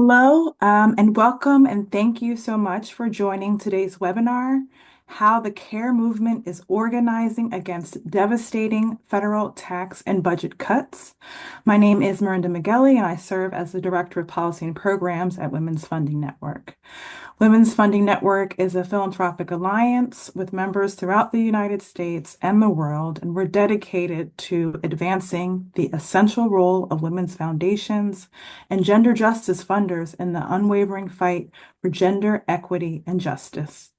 Hello, and welcome, and thank you so much for joining today's webinar, How the CARE Movement is Organizing Against Devastating Federal Tax and Budget Cuts. My name is Miranda Migueli, and I serve as the Director of Policy and Programs at Women's Funding Network. Women's Funding Network is a philanthropic alliance with members throughout the United States and the world, and we're dedicated to advancing the essential role of women's foundations and gender justice funders in the unwavering fight for gender equity and justice.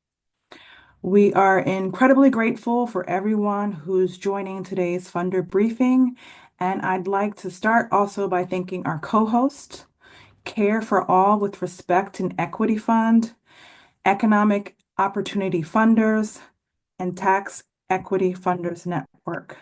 We are incredibly grateful for everyone who's joining today's funder briefing, and I'd like to start also by thanking our co-host, Care for All with Respect and Equity Fund, Economic Opportunity Funders, and Tax Equity Funders Network.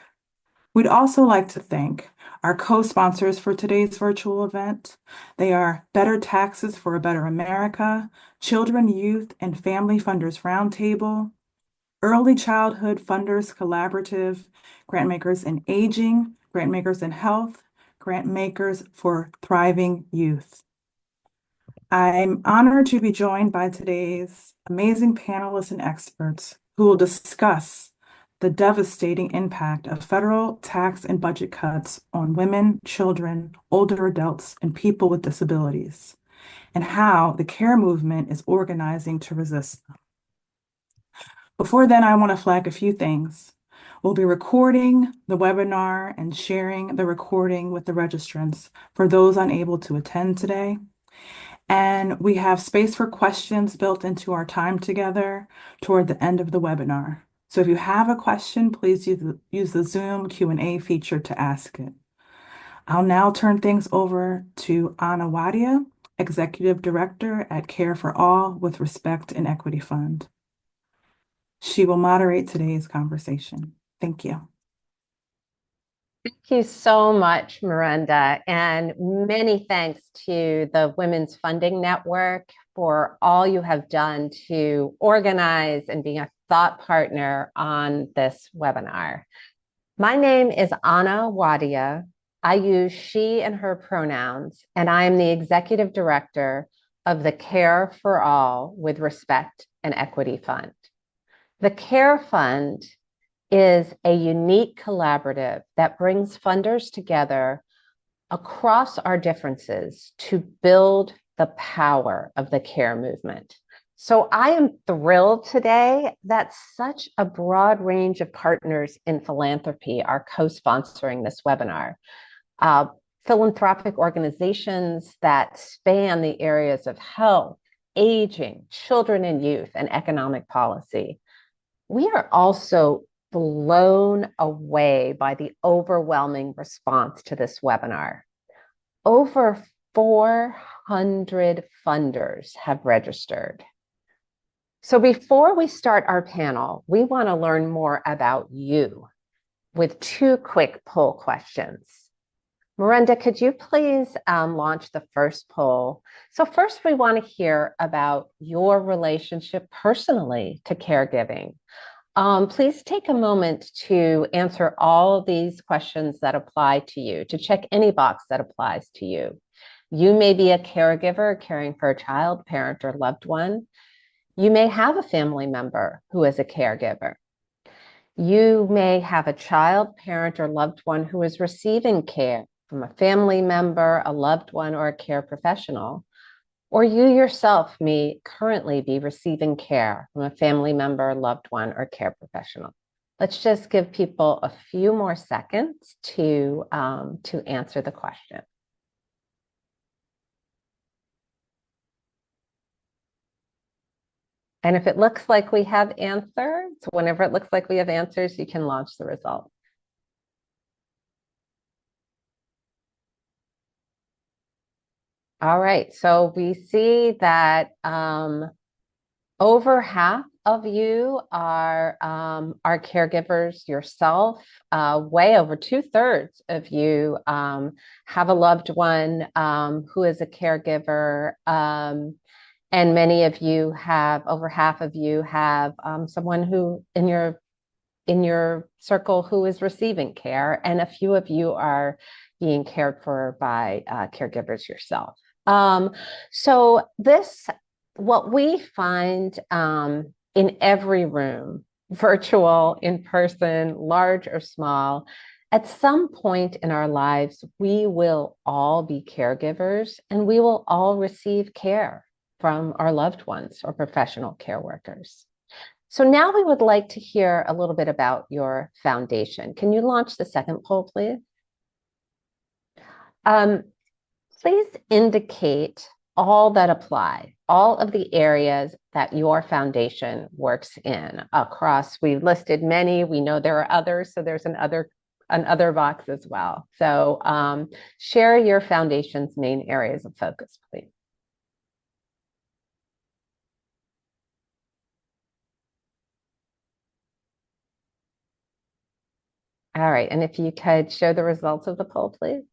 We'd also like to thank our co-sponsors for today's virtual event. They are Better Taxes for a Better America, Children, Youth, and Family Funders Roundtable, Early Childhood Funders Collaborative, Grantmakers in Aging, Grantmakers in Health, Grantmakers for Thriving Youth. I'm honored to be joined by today's amazing panelists and experts who will discuss the devastating impact of federal tax and budget cuts on women, children, older adults, and people with disabilities, and how the CARE movement is organizing to resist them. Before then, I want to flag a few things. We'll be recording the webinar and sharing the recording with the registrants for those unable to attend today. And we have space for questions built into our time together toward the end of the webinar. So if you have a question, please use the Zoom Q&A feature to ask it. I'll now turn things over to Anna Wadia, Executive Director at Care for All with Respect and Equity Fund. She will moderate today's conversation. Thank you. Thank you so much, Miranda, and many thanks to the Women's Funding Network for all you have done to organize and being a thought partner on this webinar. My name is Anna Wadia. I use she and her pronouns, and I am the Executive Director of the Care for All with Respect and Equity Fund. The CARE Fund is a unique collaborative that brings funders together across our differences to build the power of the CARE movement. So I am thrilled today that such a broad range of partners in philanthropy are co-sponsoring this webinar. Philanthropic organizations that span the areas of health, aging, children and youth, and economic policy. We are also blown away by the overwhelming response to this webinar. Over 400 funders have registered. So before we start our panel, we want to learn more about you with two quick poll questions. Miranda, could you please launch the first poll? So first, we want to hear about your relationship personally to caregiving. Please take a moment to answer all of these questions that apply to you, to check any box that applies to you. You may be a caregiver caring for a child, parent, or loved one. You may have a family member who is a caregiver. You may have a child, parent, or loved one who is receiving care from a family member, a loved one, or a care professional. Or you yourself may currently be receiving care from a family member, loved one, or care professional. Let's just give people a few more seconds to answer the question. And if it looks like we have answers, whenever it looks like we have answers, you can launch the result. All right, so we see that over half of you are caregivers yourself. Way over 2/3 of you have a loved one who is a caregiver, and many of you have, over half of you have someone who in your circle who is receiving care, and a few of you are being cared for by caregivers yourself. Um, so this, what we find in every room, virtual, in person, large or small, at some point in our lives, we will all be caregivers and we will all receive care from our loved ones or professional care workers. So now we would like to hear a little bit about your foundation. Can you launch the second poll, please? Um, Please indicate all that apply, all of the areas that your foundation works in across. We've listed many. We know there are others, so there's another box as well. So share your foundation's main areas of focus, please. All right, and if you could show the results of the poll, please.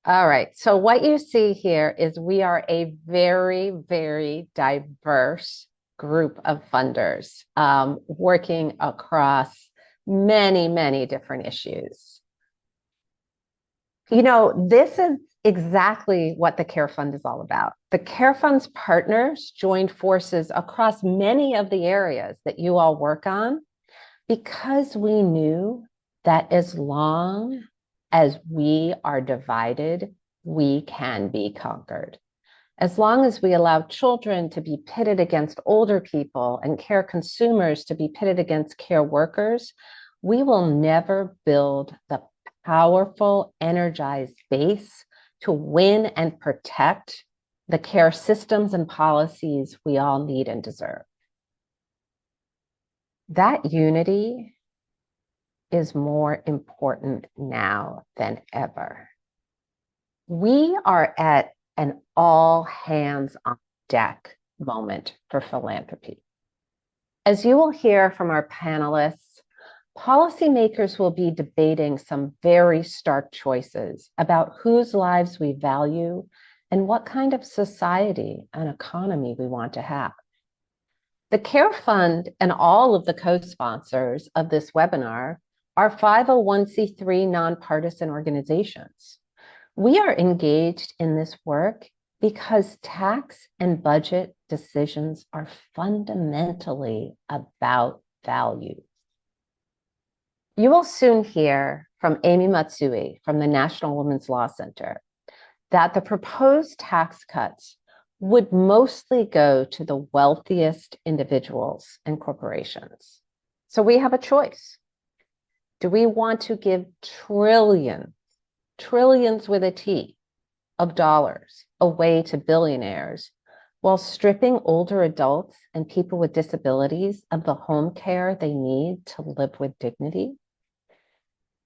All right. So what you see here is we are a very, very diverse group of funders working across many, many different issues. You know, this is exactly what the Care Fund is all about. The Care Fund's partners joined forces across many of the areas that you all work on because we knew that as long as we are divided, we can be conquered. As long as we allow children to be pitted against older people and care consumers to be pitted against care workers, we will never build the powerful, energized base to win and protect the care systems and policies we all need and deserve. That unity is more important now than ever. We are at an all hands on deck moment for philanthropy. As you will hear from our panelists, policymakers will be debating some very stark choices about whose lives we value and what kind of society and economy we want to have. The Care Fund and all of the co-sponsors of this webinar are 501c3 nonpartisan organizations. We are engaged in this work because tax and budget decisions are fundamentally about value. You will soon hear from Amy Matsui from the National Women's Law Center that the proposed tax cuts would mostly go to the wealthiest individuals and corporations. So we have a choice. Do we want to give trillions with a T of dollars away to billionaires while stripping older adults and people with disabilities of the home care they need to live with dignity?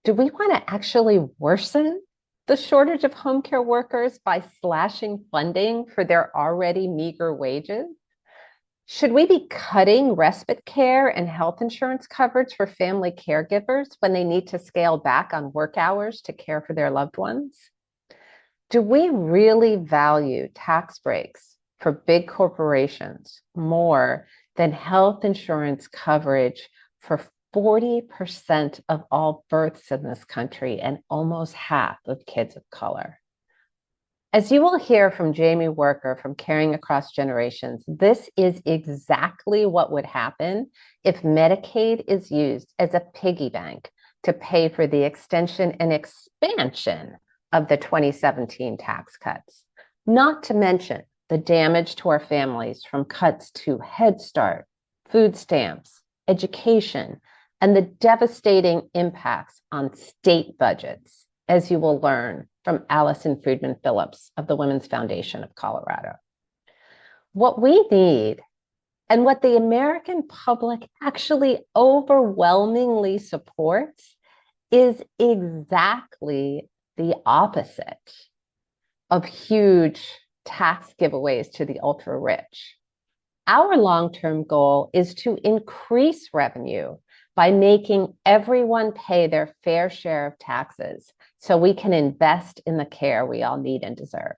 Do we want to actually worsen the shortage of home care workers by slashing funding for their already meager wages? Should we be cutting respite care and health insurance coverage for family caregivers when they need to scale back on work hours to care for their loved ones? Do we really value tax breaks for big corporations more than health insurance coverage for 40% of all births in this country and almost half of kids of color? As you will hear from Jaimie Worker from Caring Across Generations, this is exactly what would happen if Medicaid is used as a piggy bank to pay for the extension and expansion of the 2017 tax cuts, not to mention the damage to our families from cuts to Head Start, food stamps, education, and the devastating impacts on state budgets, as you will learn from Alison Friedman Phillips of the Women's Foundation of Colorado. What we need, and what the American public actually overwhelmingly supports, is exactly the opposite of huge tax giveaways to the ultra rich. Our long-term goal is to increase revenue by making everyone pay their fair share of taxes so we can invest in the care we all need and deserve.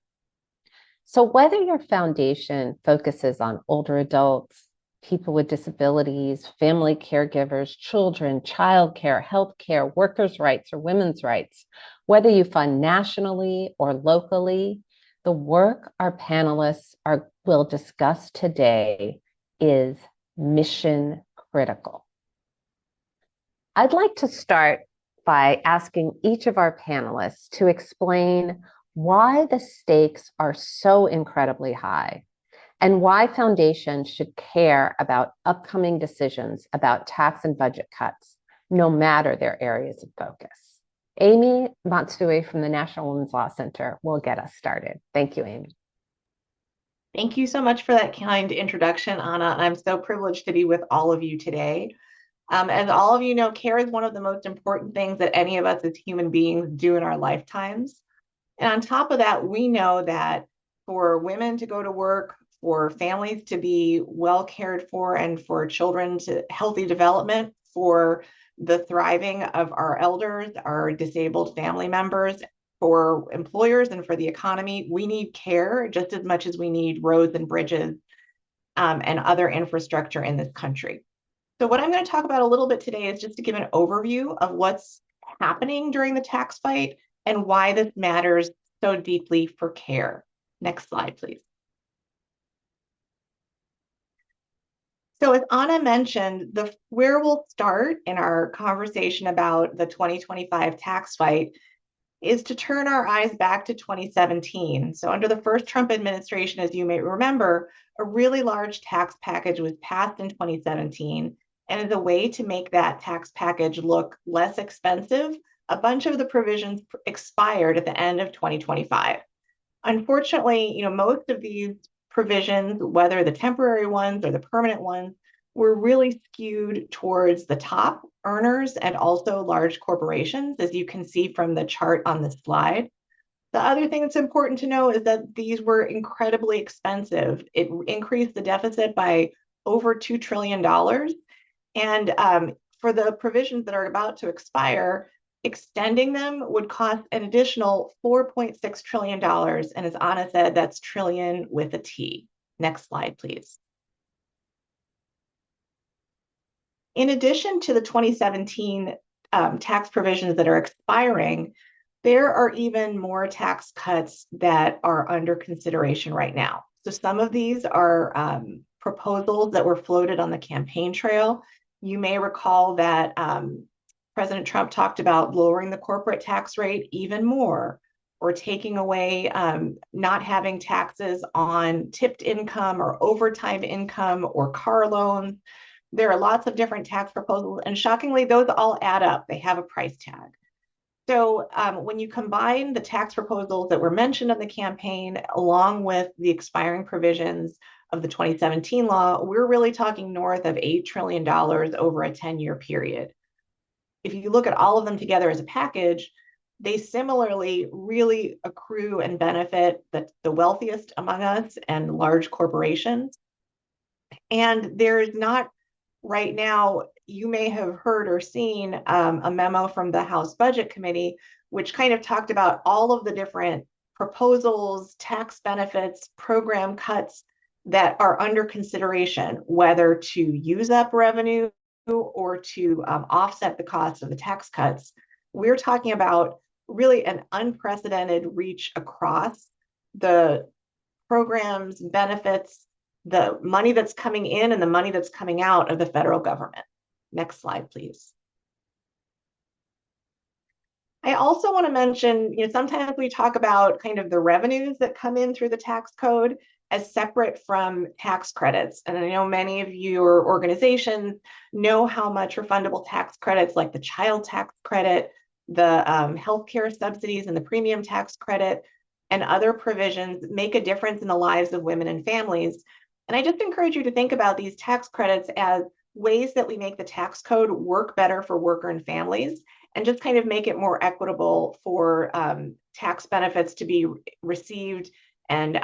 So whether your foundation focuses on older adults, people with disabilities, family caregivers, children, childcare, healthcare, workers' rights, or women's rights. Whether you fund nationally or locally, the work our panelists will discuss today is mission critical. I'd like to start by asking each of our panelists to explain why the stakes are so incredibly high and why foundations should care about upcoming decisions about tax and budget cuts, no matter their areas of focus. Jaimie Matsui from the National Women's Law Center will get us started. Thank you, Jaimie. Thank you so much for that kind introduction, Anna. I'm so privileged to be with all of you today. As all of you know, care is one of the most important things that any of us as human beings do in our lifetimes. And on top of that, we know that for women to go to work, for families to be well cared for, and for children to healthy development, for the thriving of our elders, our disabled family members, for employers and for the economy, we need care just as much as we need roads and bridges and other infrastructure in this country. So what I'm going to talk about a little bit today is just to give an overview of what's happening during the tax fight and why this matters so deeply for care. Next slide, please. So as Anna mentioned, where we'll start in our conversation about the 2025 tax fight is to turn our eyes back to 2017. So under the first Trump administration, as you may remember, a really large tax package was passed in 2017. And as a way to make that tax package look less expensive, a bunch of the provisions expired at the end of 2025. Unfortunately, most of these provisions, whether the temporary ones or the permanent ones, were really skewed towards the top earners and also large corporations, as you can see from the chart on this slide. The other thing that's important to know is that these were incredibly expensive. It increased the deficit by over $2 trillion. And for the provisions that are about to expire, extending them would cost an additional $4.6 trillion. And as Anna said, that's trillion with a T. Next slide, please. In addition to the 2017 tax provisions that are expiring, there are even more tax cuts that are under consideration right now. So some of these are proposals that were floated on the campaign trail. You may recall that President Trump talked about lowering the corporate tax rate even more, or taking away, not having taxes on tipped income or overtime income or car loans. There are lots of different tax proposals, and shockingly, those all add up. They have a price tag. So when you combine the tax proposals that were mentioned in the campaign, along with the expiring provisions of the 2017 law, we're really talking north of $8 trillion over a 10-year period. If you look at all of them together as a package, they similarly really accrue and benefit the wealthiest among us and large corporations. And there's not right now, you may have heard or seen a memo from the House Budget Committee, which kind of talked about all of the different proposals, tax benefits, program cuts that are under consideration, whether to use up revenue or to offset the cost of the tax cuts. We're talking about really an unprecedented reach across the programs, benefits, the money that's coming in and the money that's coming out of the federal government. Next slide, please. I also want to mention, sometimes we talk about kind of the revenues that come in through the tax code as separate from tax credits. And I know many of your organizations know how much refundable tax credits like the child tax credit, the healthcare subsidies and the premium tax credit, and other provisions make a difference in the lives of women and families. And I just encourage you to think about these tax credits as ways that we make the tax code work better for worker and families, and just kind of make it more equitable for tax benefits to be received and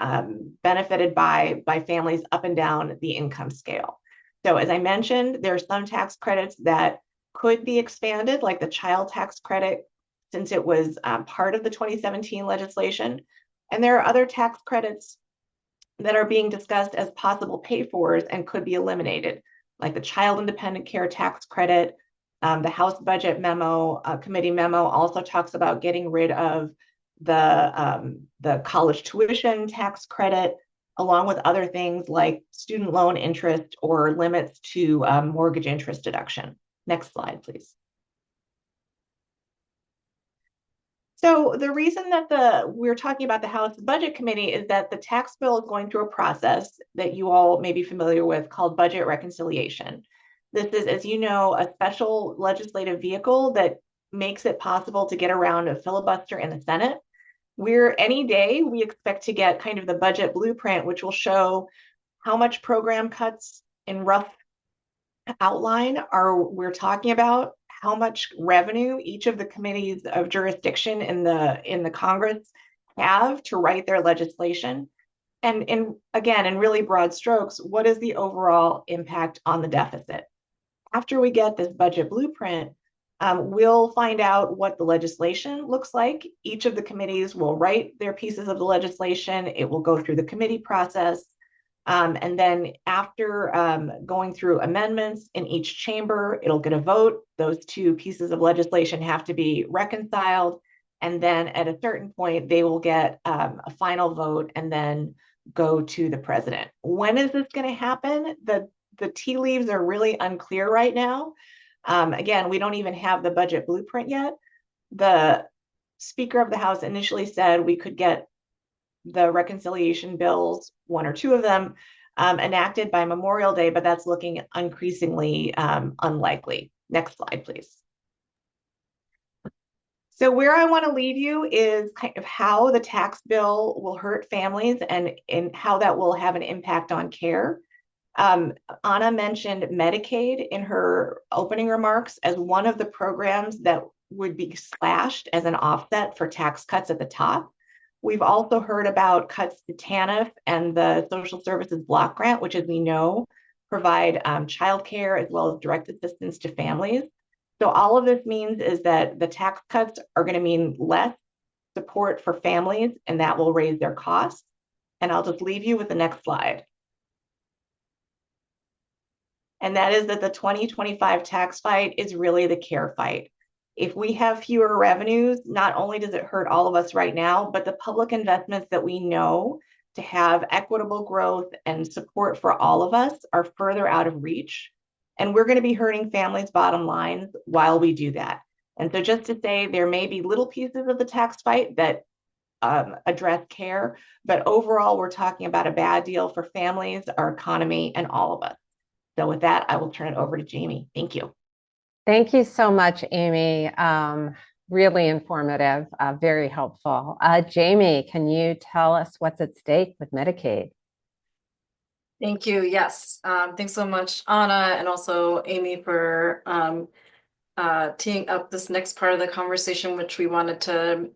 benefited by families up and down the income scale. So as I mentioned, there are some tax credits that could be expanded, like the child tax credit, since it was part of the 2017 legislation. And there are other tax credits that are being discussed as possible pay-fors and could be eliminated, like the Child Independent Care Tax Credit. The House Budget Memo, Committee memo also talks about getting rid of the college tuition tax credit, along with other things like student loan interest or limits to mortgage interest deduction. Next slide, please. So the reason that we're talking about the House Budget Committee is that the tax bill is going through a process that you all may be familiar with called budget reconciliation. This is, as you know, a special legislative vehicle that makes it possible to get around a filibuster in the Senate. Any day we expect to get kind of the budget blueprint, which will show how much program cuts in rough outline we're talking about, how much revenue each of the committees of jurisdiction in the Congress have to write their legislation. And again, in really broad strokes, what is the overall impact on the deficit? After we get this budget blueprint, we'll find out what the legislation looks like. Each of the committees will write their pieces of the legislation. It will go through the committee process. And then after going through amendments in each chamber, it'll get a vote. Those two pieces of legislation have to be reconciled. And then at a certain point, they will get a final vote and then go to the president. When is this going to happen? The tea leaves are really unclear right now. Again, we don't even have the budget blueprint yet. The Speaker of the House initially said we could get the reconciliation bills, one or two of them, enacted by Memorial Day, but that's looking increasingly unlikely. Next slide, please. So where I want to leave you is kind of how the tax bill will hurt families and how that will have an impact on care. Anna mentioned Medicaid in her opening remarks as one of the programs that would be slashed as an offset for tax cuts at the top. We've also heard about cuts to TANF and the Social Services Block Grant, which, as we know, provide childcare as well as direct assistance to families. So all of this means is that the tax cuts are going to mean less support for families, and that will raise their costs. And I'll just leave you with the next slide. And that is that the 2025 tax fight is really the care fight. If we have fewer revenues, not only does it hurt all of us right now, but the public investments that we know to have equitable growth and support for all of us are further out of reach. And we're going to be hurting families' bottom lines while we do that. And so just to say, there may be little pieces of the tax fight that address care, but overall, we're talking about a bad deal for families, our economy, and all of us. So with that, I will turn it over to Jaimie. Thank you. Thank you so much, Amy. Really informative, very helpful. Jaimie, can you tell us what's at stake with Medicaid? Thank you. Yes. Thanks so much, Anna, and also Amy for teeing up this next part of the conversation, which we wanted to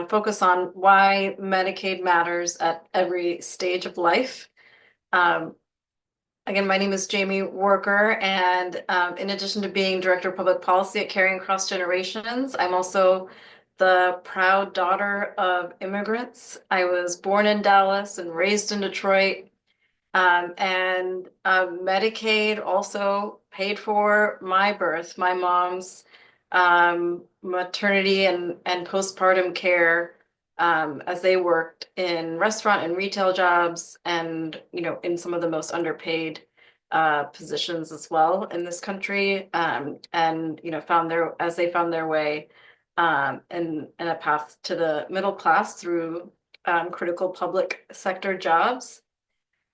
focus on why Medicaid matters at every stage of life. Again, my name is Jaimie Worker, and in addition to being Director of Public Policy at Caring Across Generations, I'm also the proud daughter of immigrants. I was born in Dallas and raised in Detroit, and Medicaid also paid for my birth, my mom's maternity and postpartum care, as they worked in restaurant and retail jobs and, in some of the most underpaid positions as well in this country, and, as they found their way in a path to the middle class through critical public sector jobs.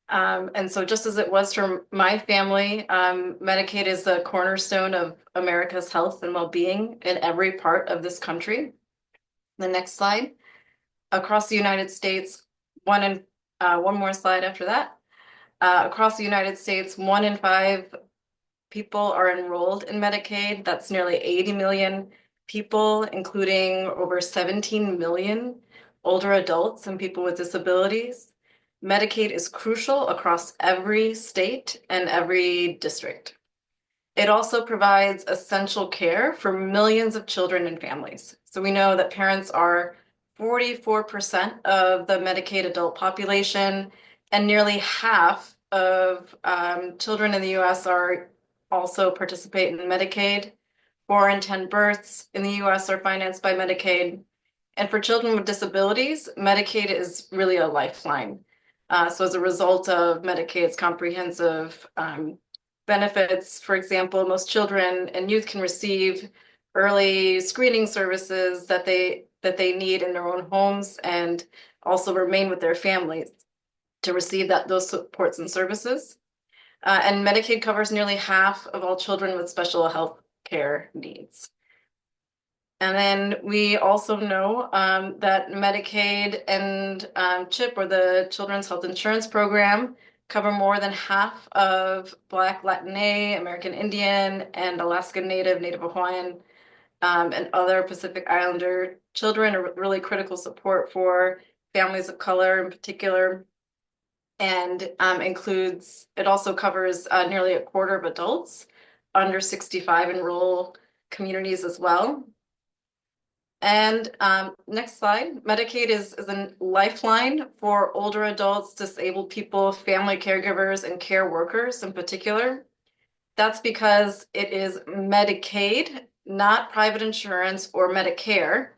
And so just as it was for my family, Medicaid is the cornerstone of America's health and well-being in every part of this country. The next slide. Across the United States, one more slide after that. Across the United States, 1 in 5 people are enrolled in Medicaid. That's nearly 80 million people, including over 17 million older adults and people with disabilities. Medicaid is crucial across every state and every district. It also provides essential care for millions of children and families. So we know that parents are 44% of the Medicaid adult population, And nearly half of children in the US are also participate in Medicaid. 4 in 10 births in the US are financed by Medicaid. And for children with disabilities, Medicaid is really a lifeline. So as a result of Medicaid's comprehensive benefits, for example, most children and youth can receive early screening services that they need in their own homes and also remain with their families to receive those supports and services. And Medicaid covers nearly half of all children with special health care needs. And then we also know that Medicaid and CHIP, or the Children's Health Insurance Program, cover more than half of Black, Latina, American Indian, and Alaska Native, Native Hawaiian, and other Pacific Islander children, are really critical support for families of color in particular, and it also covers nearly a quarter of adults under 65 in rural communities as well. And next slide, Medicaid is a lifeline for older adults, disabled people, family caregivers, and care workers in particular. That's because it is Medicaid, not private insurance or Medicare,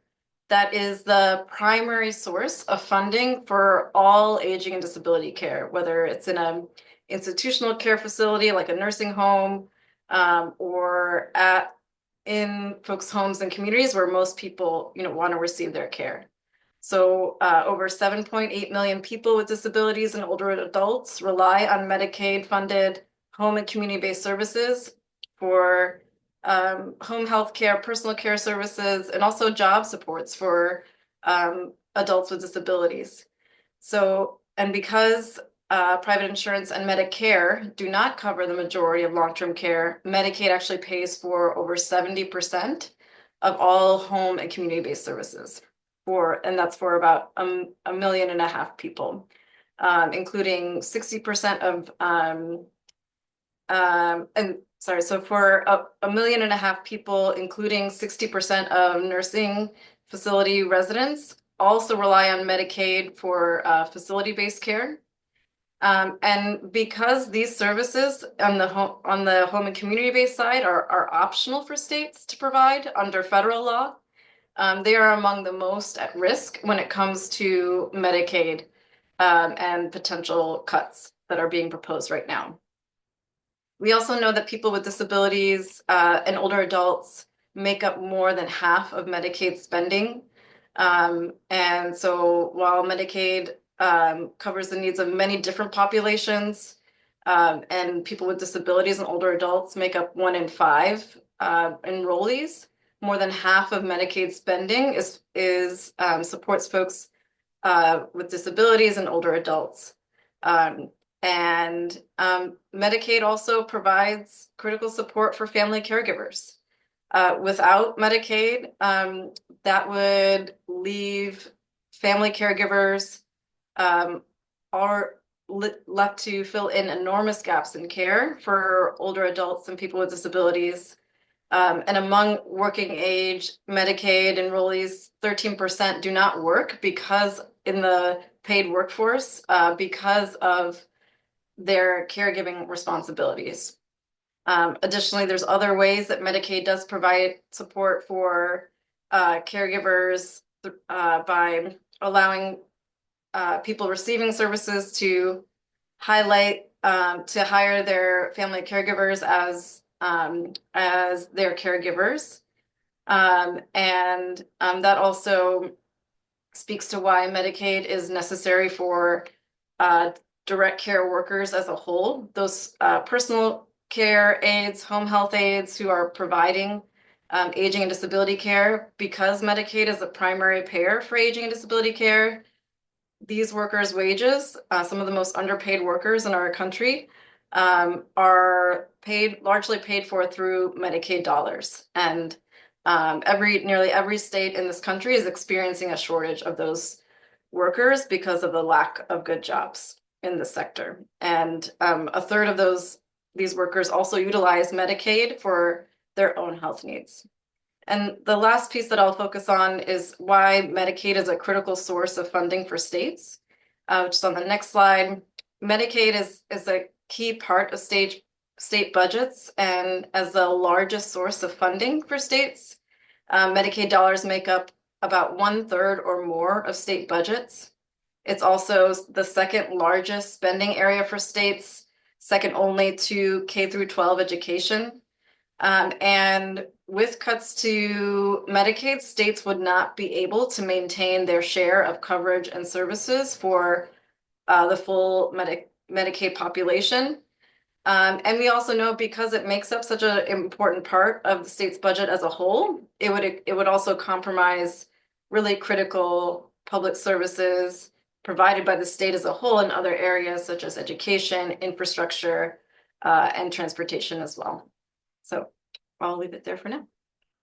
that is the primary source of funding for all aging and disability care, whether it's in an institutional care facility like a nursing home, or in folks' homes and communities where most people, want to receive their care. So over 7.8 million people with disabilities and older adults rely on Medicaid-funded home and community-based services for home health care, personal care services, and also job supports for adults with disabilities. So, and because private insurance and Medicare do not cover the majority of long-term care, Medicaid actually pays for over 70% of all home and community-based services, and that's for about 1.5 million people, including 60% of so for 1.5 million people, including 60% of nursing facility residents, also rely on Medicaid for facility-based care. And because these services on the home and community-based side are optional for states to provide under federal law, they are among the most at risk when it comes to Medicaid and potential cuts that are being proposed right now. We also know that people with disabilities and older adults make up more than half of Medicaid spending. And so while Medicaid covers the needs of many different populations, and people with disabilities and older adults make up 1 in 5 enrollees, more than half of Medicaid spending supports folks with disabilities and older adults. And Medicaid also provides critical support for family caregivers. Without Medicaid, that would leave family caregivers left to fill in enormous gaps in care for older adults and people with disabilities. And among working age Medicaid enrollees, 13% do not work in the paid workforce because of their caregiving responsibilities. Additionally, there's other ways that Medicaid does provide support for caregivers by allowing people receiving services to hire their family caregivers as their caregivers. And that also speaks to why Medicaid is necessary for direct care workers as a whole, those personal care aides, home health aides who are providing aging and disability care. Because Medicaid is the primary payer for aging and disability care, these workers' wages, some of the most underpaid workers in our country, are largely paid for through Medicaid dollars. And nearly every state in this country is experiencing a shortage of those workers because of the lack of good jobs in the sector. And a third of these workers also utilize Medicaid for their own health needs. And the last piece that I'll focus on is why Medicaid is a critical source of funding for states, which is on the next slide. Medicaid is a key part of state budgets, and as the largest source of funding for states, Medicaid dollars make up about 1/3 or more of state budgets. It's also the second largest spending area for states, second only to K through 12 education. And with cuts to Medicaid, states would not be able to maintain their share of coverage and services for the full Medicaid population. And we also know because it makes up such an important part of the state's budget as a whole, it would also compromise really critical public services provided by the state as a whole in other areas such as education, infrastructure, and transportation as well. So I'll leave it there for now.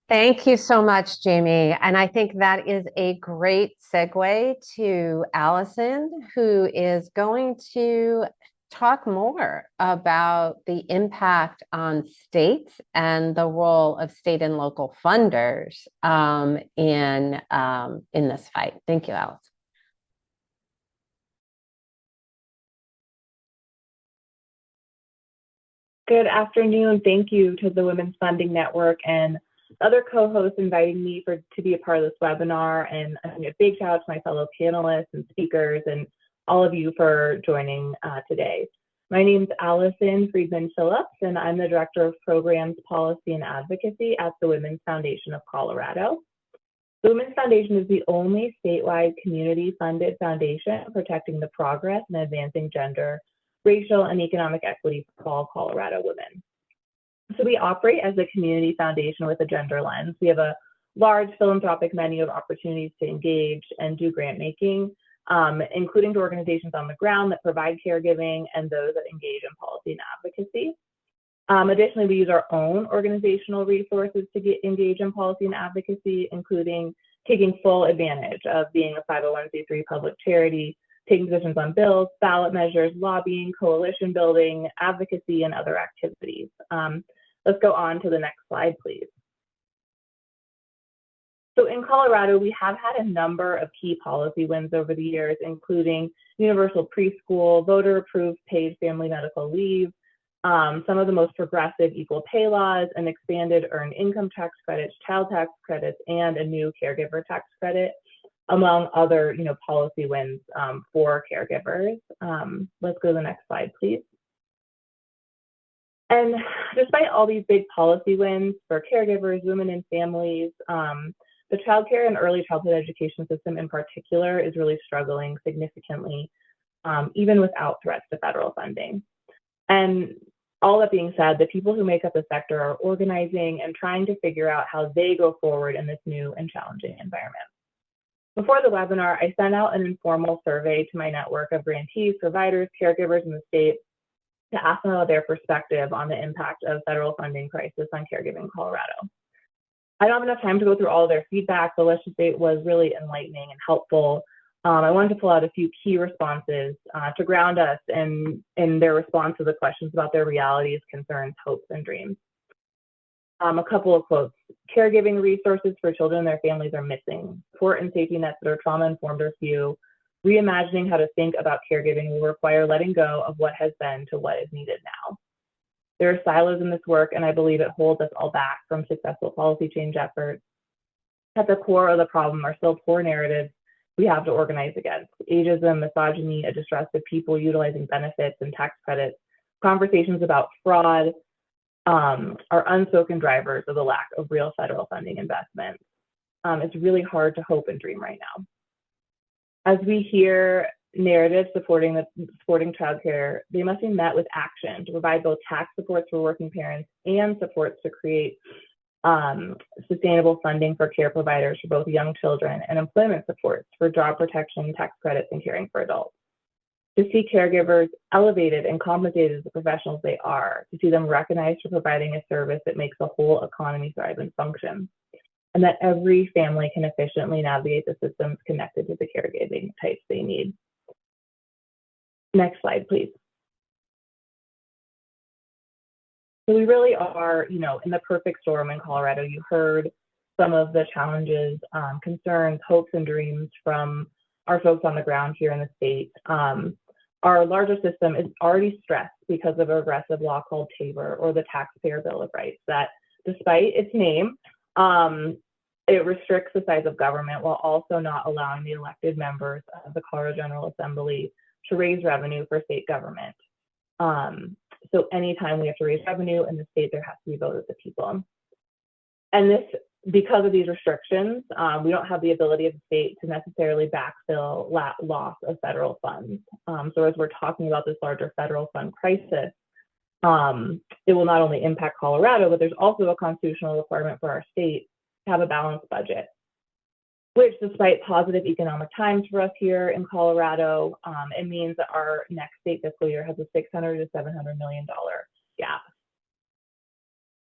Thank you so much, Jaimie. And I think that is a great segue to Alison, who is going to talk more about the impact on states and the role of state and local funders in this fight. Thank you, Alison. Good afternoon. Thank you to the Women's Funding Network and other co-hosts inviting me to be a part of this webinar. And a big shout out to my fellow panelists and speakers and all of you for joining today. My name is Alison Friedman Phillips, and I'm the Director of Programs, Policy, and Advocacy at the Women's Foundation of Colorado. The Women's Foundation is the only statewide community-funded foundation protecting the progress and advancing gender, racial, and economic equity for all Colorado women. So we operate as a community foundation with a gender lens. We have a large philanthropic menu of opportunities to engage and do grant making, including to organizations on the ground that provide caregiving and those that engage in policy and advocacy. Additionally, we use our own organizational resources to engage in policy and advocacy, including taking full advantage of being a 501c3 public charity, taking positions on bills, ballot measures, lobbying, coalition building, advocacy, and other activities. Let's go on to the next slide, please. So in Colorado, we have had a number of key policy wins over the years, including universal preschool, voter-approved paid family medical leave, some of the most progressive equal pay laws, and expanded earned income tax credits, child tax credits, and a new caregiver tax credit, among other policy wins for caregivers. Let's go to the next slide, please. And despite all these big policy wins for caregivers, women, and families, the child care and early childhood education system in particular is really struggling significantly, even without threats to federal funding. And all that being said, the people who make up the sector are organizing and trying to figure out how they go forward in this new and challenging environment. Before the webinar, I sent out an informal survey to my network of grantees, providers, caregivers in the state to ask them about their perspective on the impact of federal funding crisis on caregiving in Colorado. I don't have enough time to go through all of their feedback, but let's just say it was really enlightening and helpful. I wanted to pull out a few key responses to ground us in their response to the questions about their realities, concerns, hopes, and dreams. A couple of quotes. Caregiving resources for children and their families are missing. Support and safety nets that are trauma-informed are few. Reimagining how to think about caregiving will require letting go of what has been to what is needed now. There are silos in this work, and I believe it holds us all back from successful policy change efforts. At the core of the problem are still poor narratives we have to organize against. Ageism, misogyny, a distrust of people utilizing benefits and tax credits, conversations about fraud, are unspoken drivers of the lack of real federal funding investment. It's really hard to hope and dream right now. As we hear narratives supporting childcare, they must be met with action to provide both tax supports for working parents and supports to create sustainable funding for care providers for both young children and employment supports for job protection, tax credits, and caring for adults. To see caregivers elevated and compensated as the professionals they are, to see them recognized for providing a service that makes the whole economy thrive and function, and that every family can efficiently navigate the systems connected to the caregiving types they need. Next slide, please. So we really are, in the perfect storm in Colorado. You heard some of the challenges, concerns, hopes, and dreams from our folks on the ground here in the state. Our larger system is already stressed because of a regressive law called TABOR, or the Taxpayer Bill of Rights, that despite its name, it restricts the size of government while also not allowing the elected members of the Colorado General Assembly to raise revenue for state government. So anytime we have to raise revenue in the state, there has to be a vote of the people. And this, because of these restrictions, we don't have the ability of the state to necessarily backfill loss of federal funds. So as we're talking about this larger federal fund crisis, it will not only impact Colorado, but there's also a constitutional requirement for our state to have a balanced budget, which, despite positive economic times for us here in Colorado, it means that our next state fiscal year has a $600 to $700 million gap.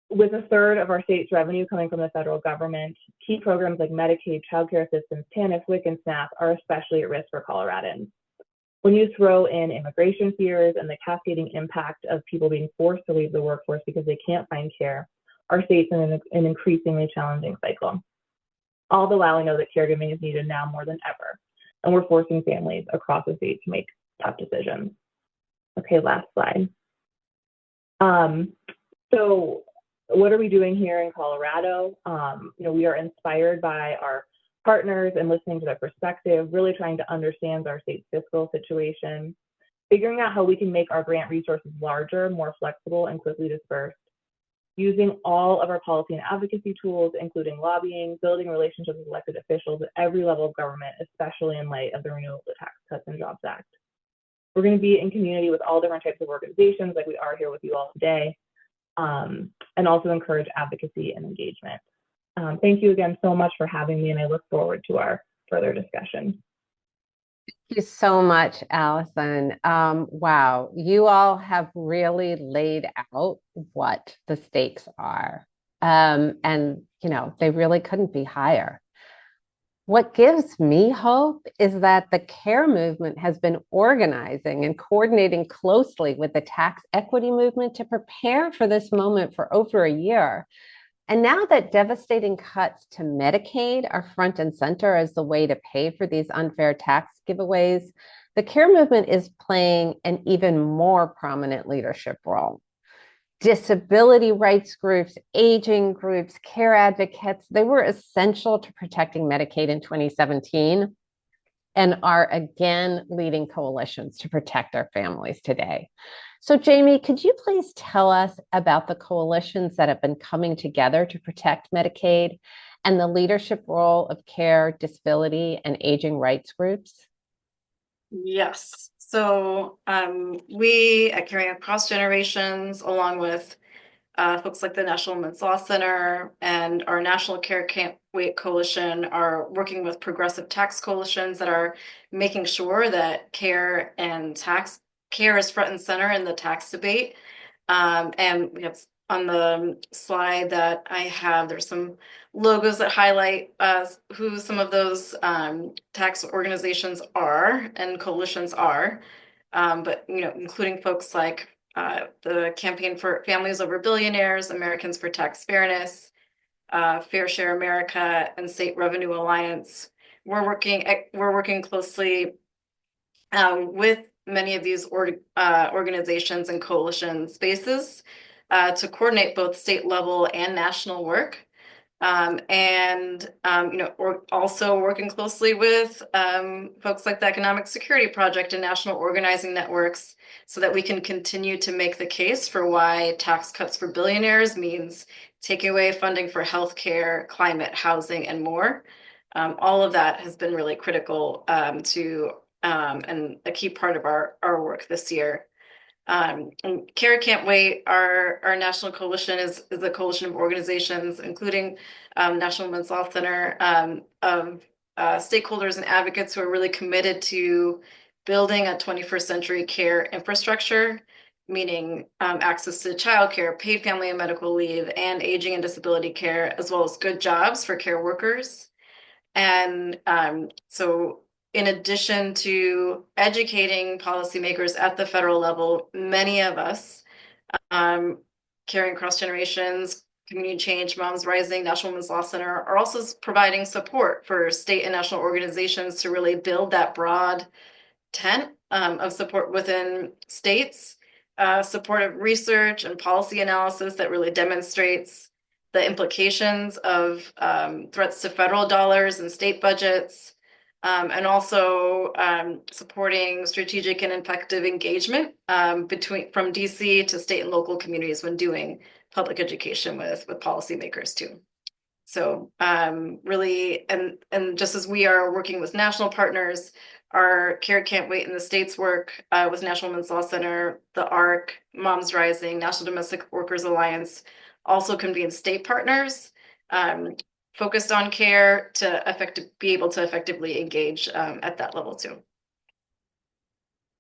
With a third of our state's revenue coming from the federal government, key programs like Medicaid, child care assistance, TANF, WIC, and SNAP are especially at risk for Coloradans. When you throw in immigration fears and the cascading impact of people being forced to leave the workforce because they can't find care, our state's in an increasingly challenging cycle. All the while, I know that caregiving is needed now more than ever, and we're forcing families across the state to make tough decisions. Okay, last slide. So what are we doing here in Colorado? We are inspired by our partners and listening to their perspective, really trying to understand our state's fiscal situation, figuring out how we can make our grant resources larger, more flexible, and quickly dispersed, using all of our policy and advocacy tools, including lobbying, building relationships with elected officials at every level of government, especially in light of the renewal of the Tax Cuts and Jobs Act. We're going to be in community with all different types of organizations, like we are here with you all today, and also encourage advocacy and engagement. Thank you again so much for having me, and I look forward to our further discussion. Thank you so much, Alison. Wow, you all have really laid out what the stakes are. And, they really couldn't be higher. What gives me hope is that the CARE movement has been organizing and coordinating closely with the tax equity movement to prepare for this moment for over a year. And now that devastating cuts to Medicaid are front and center as the way to pay for these unfair tax giveaways, the CARE movement is playing an even more prominent leadership role. Disability rights groups, aging groups, care advocates, they were essential to protecting Medicaid in 2017 and are again leading coalitions to protect our families today. So Jaimie, could you please tell us about the coalitions that have been coming together to protect Medicaid and the leadership role of care, disability, and aging rights groups? Yes. So we at Caring Across Generations, along with folks like the National Women's Law Center and our National Care Can't Wait Coalition, are working with progressive tax coalitions that are making sure that care and tax care is front and center in the tax debate. And we have on the slide that I have, there's some logos that highlight who some of those tax organizations are and coalitions are, but including folks like the Campaign for Families Over Billionaires, Americans for Tax Fairness, Fair Share America, and State Revenue Alliance. We're working closely with many of these organizations and coalition spaces to coordinate both state level and national work. We're also working closely with folks like the Economic Security Project and national organizing networks so that we can continue to make the case for why tax cuts for billionaires means taking away funding for healthcare, climate, housing, and more. All of that has been really critical to and a key part of our work this year. And Care Can't Wait, our national coalition is a coalition of organizations, including National Women's Law Center, of stakeholders and advocates who are really committed to building a 21st century care infrastructure, meaning access to childcare, paid family and medical leave, and aging and disability care, as well as good jobs for care workers. And so in addition to educating policymakers at the federal level, many of us, Caring Across Generations, Community Change, Moms Rising, National Women's Law Center, are also providing support for state and national organizations to really build that broad tent of support within states, supportive research and policy analysis that really demonstrates the implications of threats to federal dollars and state budgets, and also supporting strategic and effective engagement from DC to state and local communities when doing public education with policymakers too. So really, and just as we are working with national partners, our Care Can't Wait in the States work with National Women's Law Center, the ARC, Moms Rising, National Domestic Workers Alliance, also convenes state partners focused on care to be able to effectively engage at that level too.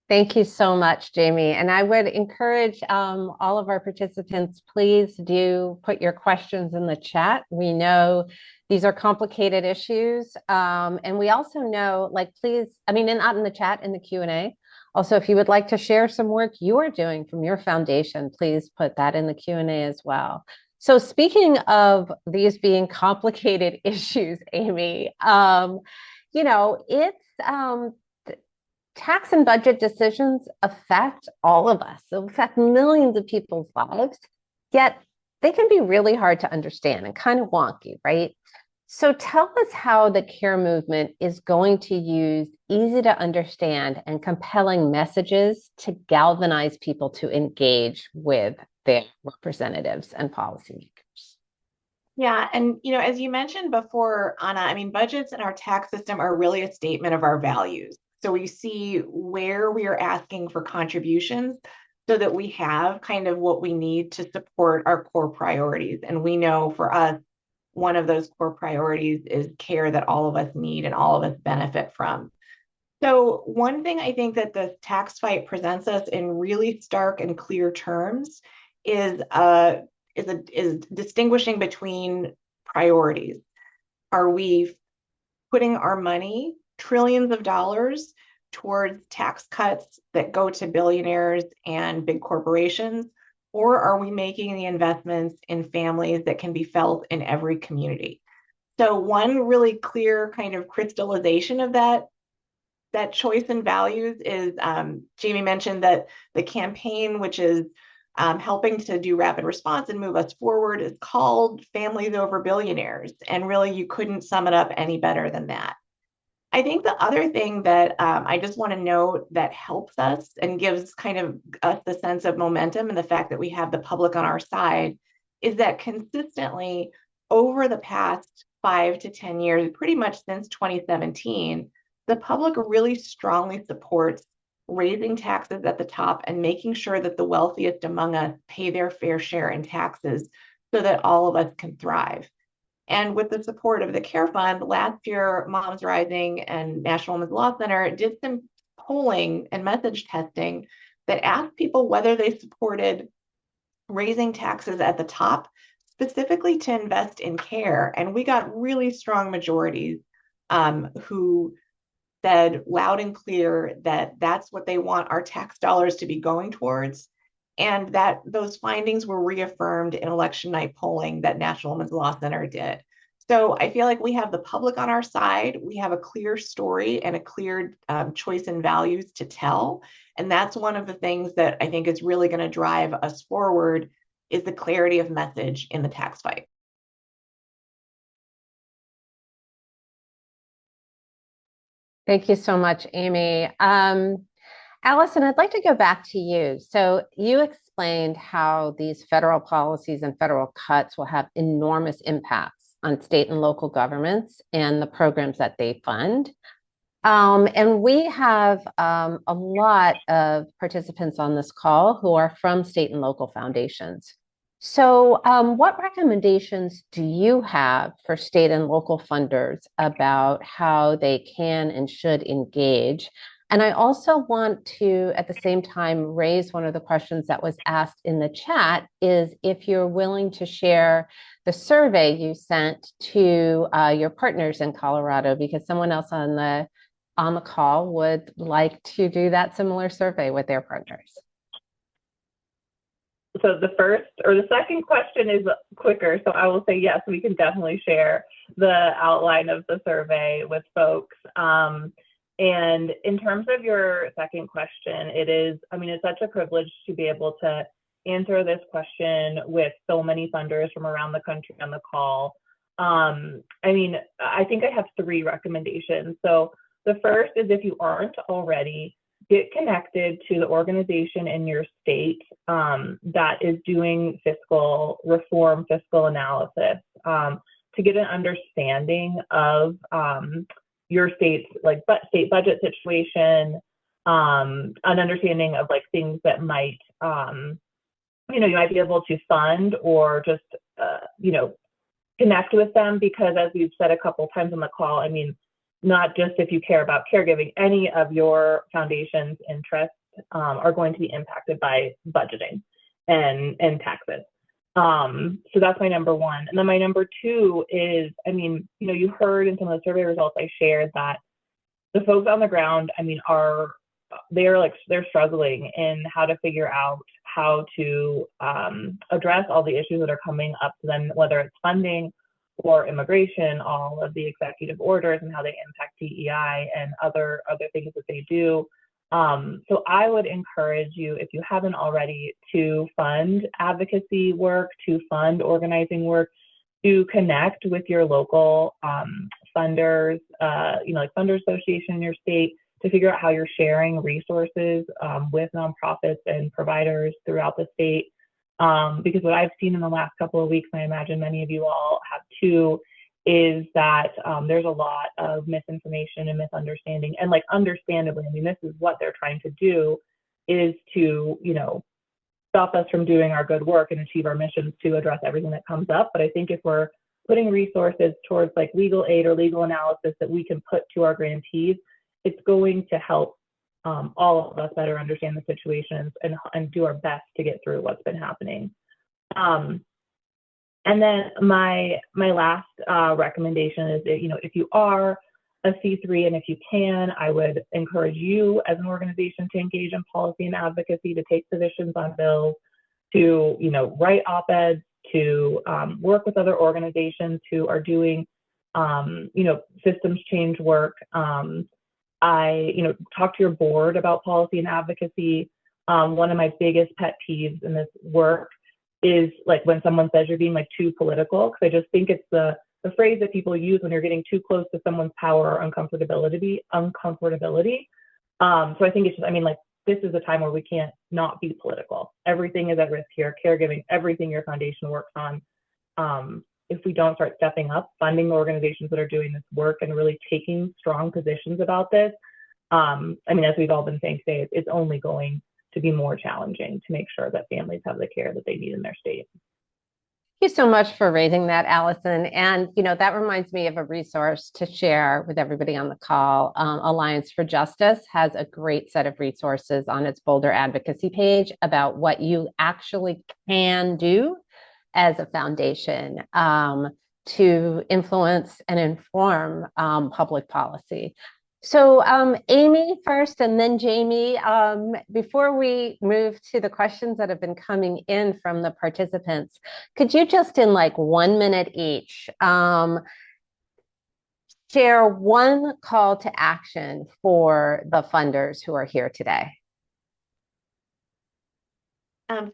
Thank you so much, Jaimie. And I would encourage all of our participants, please do put your questions in the chat. We know these are complicated issues. And we also know, please, not in the chat, in the Q&A. Also, if you would like to share some work you are doing from your foundation, please put that in the Q&A as well. So speaking of these being complicated issues, Amy, tax and budget decisions affect all of us. They affect millions of people's lives, yet they can be really hard to understand and kind of wonky, right? So tell us how the care movement is going to use easy to understand and compelling messages to galvanize people to engage with their representatives and policymakers. Yeah, and as you mentioned before, Anna, budgets in our tax system are really a statement of our values. So we see where we are asking for contributions so that we have kind of what we need to support our core priorities. And we know for us, one of those core priorities is care that all of us need and all of us benefit from. So one thing I think that the tax fight presents us in really stark and clear terms is distinguishing between priorities. Are we putting our money, trillions of dollars, towards tax cuts that go to billionaires and big corporations? Or are we making the investments in families that can be felt in every community? So one really clear kind of crystallization of that choice in values is Jaimie mentioned that the campaign, which is helping to do rapid response and move us forward, is called Families Over Billionaires. And really, you couldn't sum it up any better than that. I think the other thing that I just want to note that helps us and gives kind of us the sense of momentum and the fact that we have the public on our side is that consistently over the past 5 to 10 years, pretty much since 2017, the public really strongly supports raising taxes at the top and making sure that the wealthiest among us pay their fair share in taxes so that all of us can thrive. And with the support of the Care Fund, last year, Moms Rising and National Women's Law Center did some polling and message testing that asked people whether they supported raising taxes at the top, specifically to invest in care. And we got really strong majorities who said loud and clear that that's what they want our tax dollars to be going towards. And that those findings were reaffirmed in election night polling that National Women's Law Center did. So I feel like we have the public on our side. We have a clear story and a clear choice in values to tell. And that's one of the things that I think is really going to drive us forward is the clarity of message in the tax fight. Thank you so much, Amy. Alison, I'd like to go back to you. So you explained how these federal policies and federal cuts will have enormous impacts on state and local governments and the programs that they fund. And we have a lot of participants on this call who are from state and local foundations. So what recommendations do you have for state and local funders about how they can and should engage? And I also want to, at the same time, raise one of the questions that was asked in the chat is if you're willing to share the survey you sent to your partners in Colorado, because someone else on the call would like to do that similar survey with their partners. So the first or the second question is quicker. So I will say, yes, we can definitely share the outline of the survey with folks. And in terms of your second question, it is, I mean, it's such a privilege to be able to answer this question with so many funders from around the country on the call. I mean, I think I have three recommendations. So the first is, if you aren't already, get connected to the organization in your state that is doing fiscal reform, fiscal analysis, to get an understanding of your state's state budget situation, an understanding of like things that might you might be able to fund, or just connect with them, because as we've said a couple times on the call, I mean, not just if you care about caregiving, any of your foundation's interests are going to be impacted by budgeting and taxes. So that's my number one. And then my number two is, I mean, you heard in some of the survey results I shared that the folks on the ground, I mean, they're struggling in how to figure out how to address all the issues that are coming up to them, whether it's funding or immigration, all of the executive orders and how they impact DEI and other things that they do. So I would encourage you, if you haven't already, to fund advocacy work, to fund organizing work, to connect with your local funders, like Funder Association in your state, to figure out how you're sharing resources with nonprofits and providers throughout the state. Because what I've seen in the last couple of weeks, and I imagine many of you all have too, is that there's a lot of misinformation and misunderstanding. And like, understandably, I mean, this is what they're trying to do, is to, stop us from doing our good work and achieve our missions to address everything that comes up. But I think if we're putting resources towards like legal aid or legal analysis that we can put to our grantees, it's going to help all of us better understand the situations and do our best to get through what's been happening. And then my last recommendation is that, if you are a C3 and if you can, I would encourage you as an organization to engage in policy and advocacy, to take positions on bills, to write op-eds, to work with other organizations who are doing systems change work. Talk to your board about policy and advocacy. One of my biggest pet peeves in this work is like when someone says you're being like too political, because I just think it's the phrase that people use when you're getting too close to someone's power or uncomfortability. So I think it's just, I mean, like, this is a time where we can't not be political. Everything is at risk here. Caregiving, everything your foundation works on. If we don't start stepping up, funding organizations that are doing this work and really taking strong positions about this, I mean, as we've all been saying today, it's only going to be more challenging to make sure that families have the care that they need in their state. Thank you so much for raising that, Alison. And, that reminds me of a resource to share with everybody on the call. Alliance for Justice has a great set of resources on its Boulder advocacy page about what you actually can do as a foundation to influence and inform public policy. So Amy first, and then Jaimie. Before we move to the questions that have been coming in from the participants, could you just in like 1 minute each share one call to action for the funders who are here today?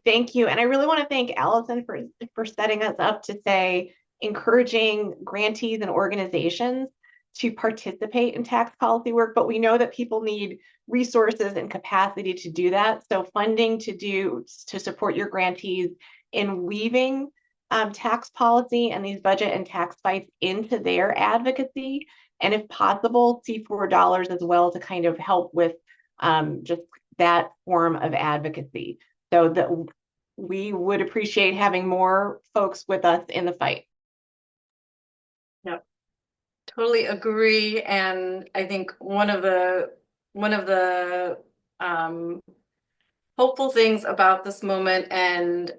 Thank you. And I really want to thank Alison for setting us up to say, encouraging grantees and organizations to participate in tax policy work, but we know that people need resources and capacity to do that. So funding to support your grantees in weaving tax policy and these budget and tax fights into their advocacy, and if possible, C4 dollars as well to kind of help with just that form of advocacy. So that we would appreciate having more folks with us in the fight. Yep. Totally agree. And I think one of the hopeful things about this moment and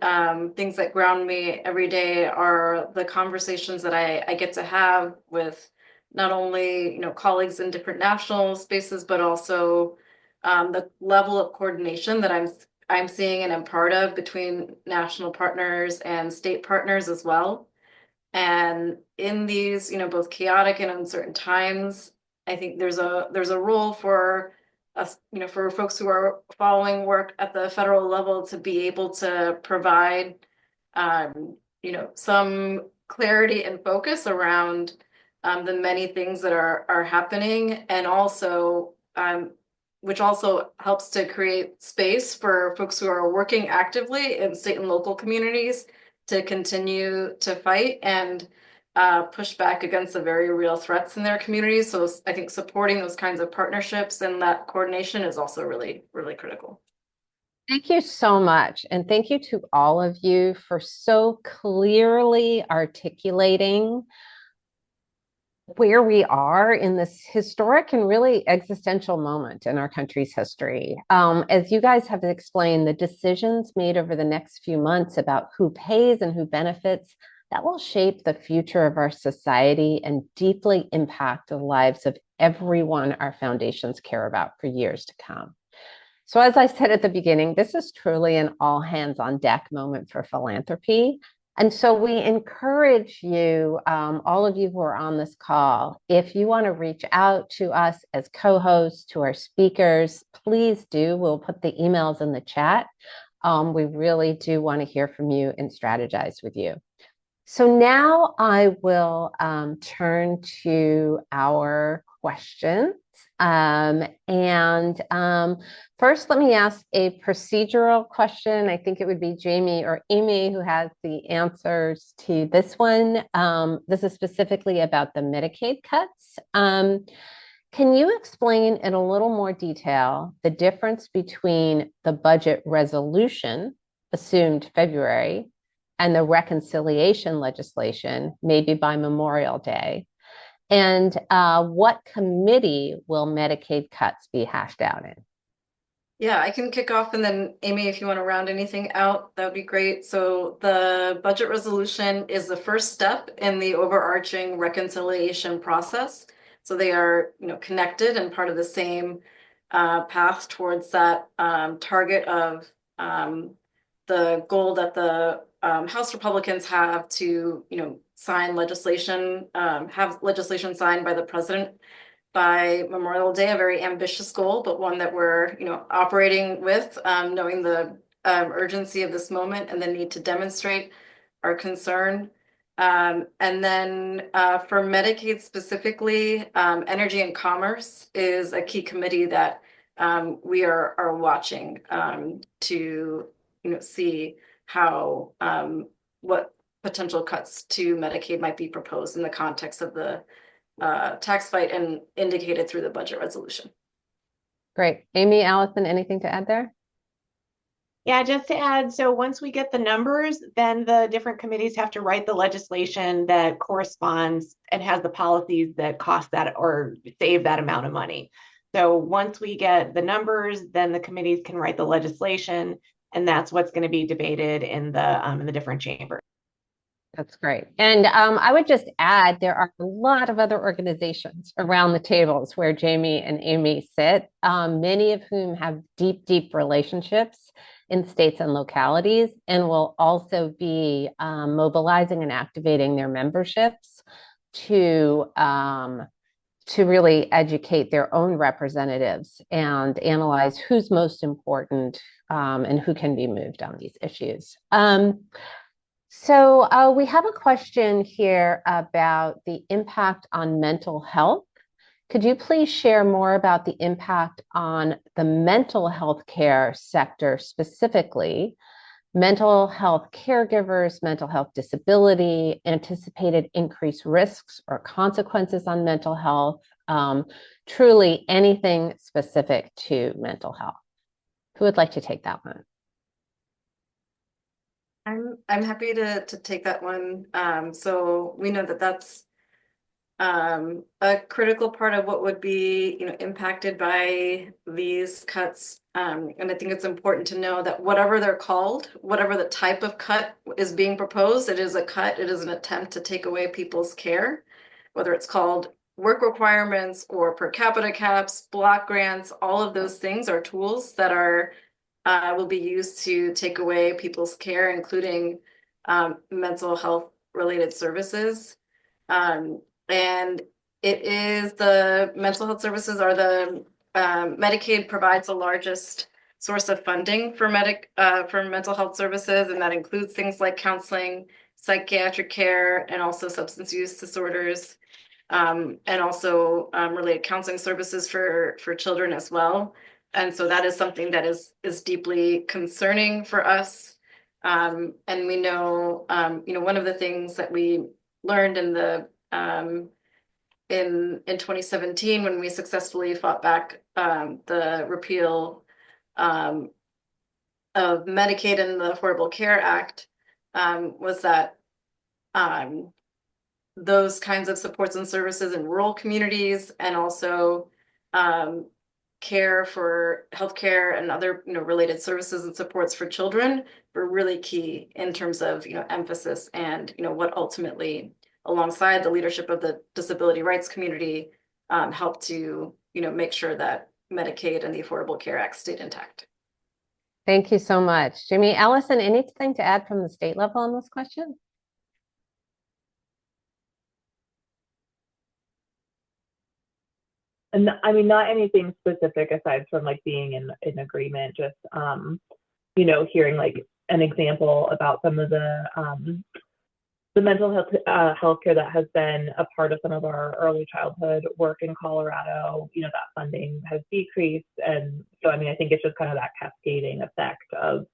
things that ground me every day are the conversations that I get to have with not only colleagues in different national spaces, but also the level of coordination that I'm seeing and I'm part of between national partners and state partners as well. And in these, both chaotic and uncertain times, I think there's a role for us, for folks who are following work at the federal level to be able to provide, some clarity and focus around the many things that are happening, and also which also helps to create space for folks who are working actively in state and local communities to continue to fight and push back against the very real threats in their communities. So I think supporting those kinds of partnerships and that coordination is also really, really critical. Thank you so much. And thank you to all of you for so clearly articulating where we are in this historic and really existential moment in our country's history. As you guys have explained, the decisions made over the next few months about who pays and who benefits, that will shape the future of our society and deeply impact the lives of everyone our foundations care about for years to come. So as I said at the beginning, this is truly an all hands on deck moment for philanthropy. And so we encourage you, all of you who are on this call, if you want to reach out to us as co-hosts, to our speakers, please do. We'll put the emails in the chat. We really do want to hear from you and strategize with you. So now I will turn to our questions. First, let me ask a procedural question. I think it would be Jaimie or Amy who has the answers to this one. This is specifically about the Medicaid cuts. Can you explain in a little more detail the difference between the budget resolution, assumed February, and the reconciliation legislation, maybe by Memorial Day? And what committee will Medicaid cuts be hashed out in? Yeah, I can kick off, and then Amy, if you want to round anything out, that would be great. So the budget resolution is the first step in the overarching reconciliation process. So they are, connected and part of the same path towards that target of the goal that the House Republicans have to, sign legislation, have legislation signed by the president by Memorial Day, a very ambitious goal, but one that we're, operating with, knowing the urgency of this moment and the need to demonstrate our concern. And then for Medicaid specifically, Energy and Commerce is a key committee that we are watching to, see how what potential cuts to Medicaid might be proposed in the context of the tax fight and indicated through the budget resolution. Great. Amy, Alison, anything to add there? Yeah, just to add, so once we get the numbers, then the different committees have to write the legislation that corresponds and has the policies that cost that or save that amount of money. So once we get the numbers, then the committees can write the legislation, and that's what's going to be debated in the different chambers. That's great. And I would just add, there are a lot of other organizations around the tables where Jaimie and Amy sit, many of whom have deep, deep relationships in states and localities, and will also be mobilizing and activating their memberships to really educate their own representatives and analyze who's most important and who can be moved on these issues. So we have a question here about the impact on mental health. Could you please share more about the impact on the mental health care sector specifically, mental health caregivers, mental health disability, anticipated increased risks or consequences on mental health, truly anything specific to mental health? Who would like to take that one? I'm happy to take that one. So we know that that's a critical part of what would be, impacted by these cuts. And I think it's important to know that whatever they're called, whatever the type of cut is being proposed, it is a cut. It is an attempt to take away people's care, whether it's called work requirements or per capita caps, block grants. All of those things are tools that are will be used to take away people's care, including mental health related services. And It is the mental health services are the Medicaid provides the largest source of funding for mental health services, and that includes things like counseling, psychiatric care, and also substance use disorders, and also related counseling services for children as well. And so that is something that is deeply concerning for us. And we know, one of the things that we learned in 2017 when we successfully fought back the repeal um, of Medicaid and the Affordable Care Act was that um, those kinds of supports and services in rural communities, and also um, care for healthcare and other related services and supports for children were really key in terms of emphasis and what ultimately, alongside the leadership of the disability rights community, helped to make sure that Medicaid and the Affordable Care Act stayed intact. Thank you so much. Jaimie, Alison, anything to add from the state level on this question? And I mean, not anything specific aside from like being in agreement, just, hearing like an example about some of the mental health healthcare that has been a part of some of our early childhood work in Colorado. That funding has decreased. And so, I mean, I think it's just kind of that cascading effect of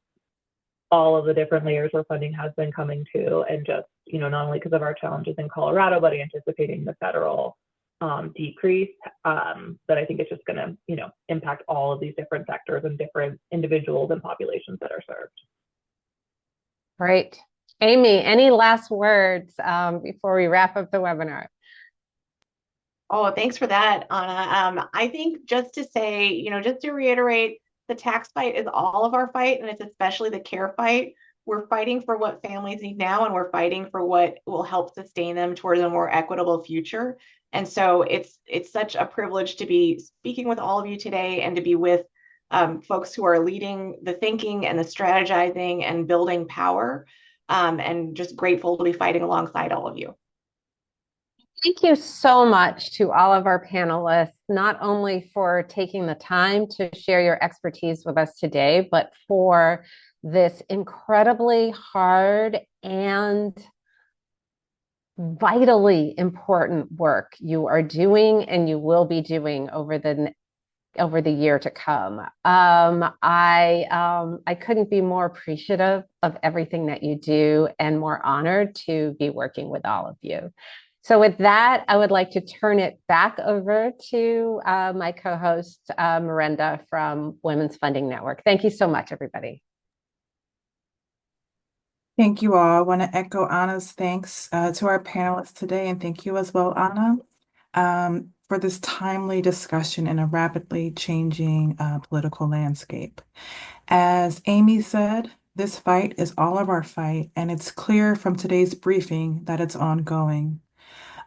all of the different layers where funding has been coming to, and just, not only because of our challenges in Colorado, but anticipating the federal decrease, that I think it's just going to, impact all of these different sectors and different individuals and populations that are served. Great. Amy, any last words before we wrap up the webinar? Oh, thanks for that, Anna. I think just to say, just to reiterate, the tax fight is all of our fight, and it's especially the care fight. We're fighting for what families need now, and we're fighting for what will help sustain them towards a more equitable future. And so it's such a privilege to be speaking with all of you today, and to be with folks who are leading the thinking and the strategizing and building power. And just grateful to be fighting alongside all of you. Thank you so much to all of our panelists, not only for taking the time to share your expertise with us today, but for this incredibly hard and vitally important work you are doing and you will be doing over the year to come. I couldn't be more appreciative of everything that you do, and more honored to be working with all of you. So with that, I would like to turn it back over to my co-host, Miranda from Women's Funding Network. Thank you so much, everybody. Thank you all. I want to echo Anna's thanks to our panelists today, and thank you as well, Anna, for this timely discussion in a rapidly changing political landscape. As Amy said, this fight is all of our fight, and it's clear from today's briefing that it's ongoing.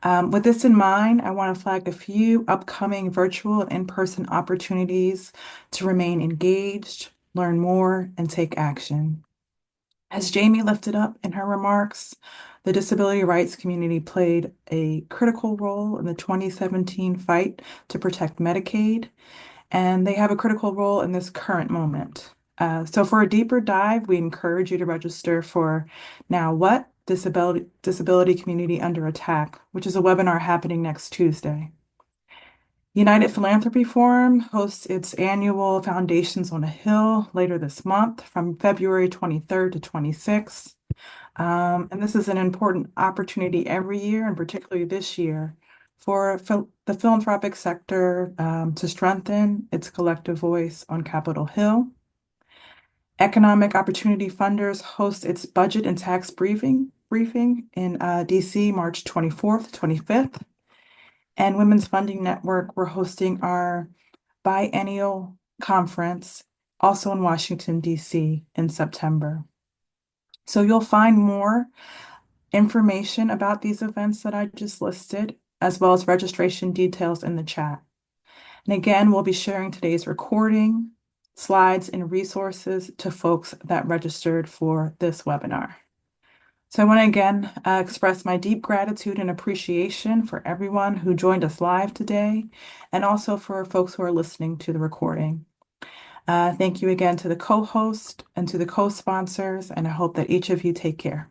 With this in mind, I want to flag a few upcoming virtual and in-person opportunities to remain engaged, learn more, and take action. As Jaimie lifted up in her remarks, the disability rights community played a critical role in the 2017 fight to protect Medicaid, and they have a critical role in this current moment. So for a deeper dive, we encourage you to register for Now What? Disability Community Under Attack, which is a webinar happening next Tuesday. United Philanthropy Forum hosts its annual Foundations on a Hill later this month from February 23rd to 26th. And this is an important opportunity every year, and particularly this year, for the philanthropic sector to strengthen its collective voice on Capitol Hill. Economic Opportunity Funders host its budget and tax briefing in DC, March 24th, 25th. And Women's Funding Network, we're hosting our biennial conference, also in Washington, DC, in September. So you'll find more information about these events that I just listed, as well as registration details in the chat. And again, we'll be sharing today's recording, slides, and resources to folks that registered for this webinar. So I want to again express my deep gratitude and appreciation for everyone who joined us live today, and also for folks who are listening to the recording. Thank you again to the co-host and to the co-sponsors, and I hope that each of you take care.